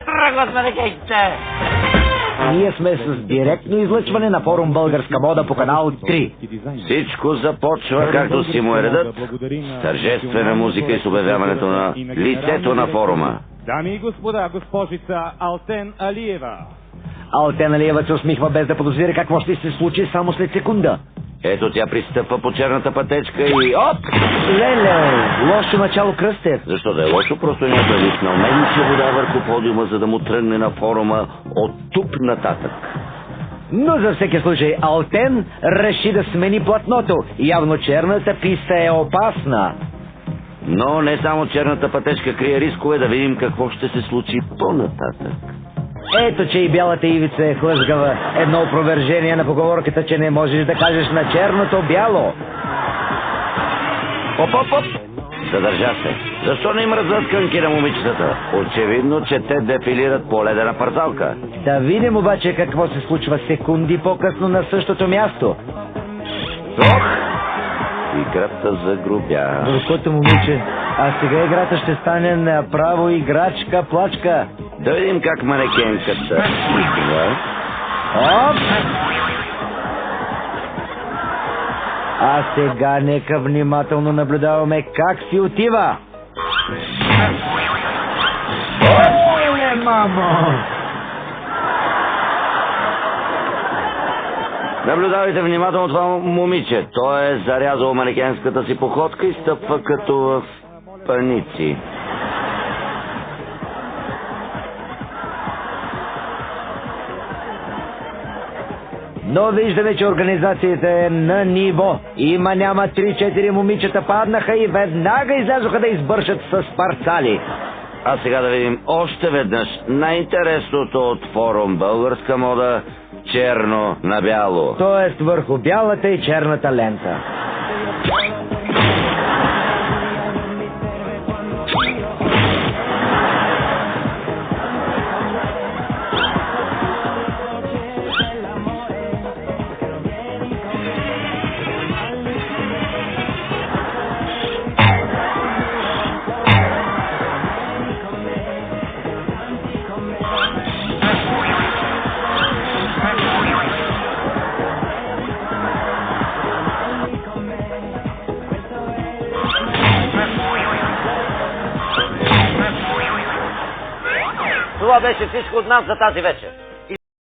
Тръгват манекенките! Ние сме с директно излъчване на форум Българска мода по канал 3. Всичко започва както си му е редът, с тържествена музика и с обявяването на лицето на форума. Дами и господа, госпожица Алтен Алиева. Алтен Алиева се усмихва без да подозира какво ще се случи само след секунда. Ето тя пристъпва по черната пътечка и оп! Леле, лошо начало, Кръстев. Защо да е лошо? Просто някой е лиснал меличе вода върху подиума, за да му тръгне на форума от тук нататък. Но за всеки случай Алтен реши да смени платното. Явно черната писта е опасна. Но не само черната пътечка крие рискове, да видим какво ще се случи по-нататък. Ето, че и бялата ивица е хлъзгава. Едно опровержение на поговорката, че не можеш да кажеш на черното бяло. Оп! Задържа се. Защо не им разлъсканки на момичетата? Очевидно, че те дефилират по ледена парзалка. Да видим обаче какво се случва секунди по-късно на същото място. Ох! Играта загрубя. Горкото момиче, а сега играта ще стане направо играчка-плачка. Да видим как манекенката. Оп! А сега нека внимателно наблюдаваме как си отива. Оле, мамо! Наблюдавайте внимателно това момиче. Той е зарязал манекенската си походка и стъпва като в паници. Но виждаме, че организацията е на ниво. Няма 3-4 момичета паднаха и веднага излязоха да избършат с парцали. А сега да видим още веднъж най-интересното от форум Българска мода — черно на бяло. Тоест върху бялата и черната лента. Това беше всичко от нас за тази вечер.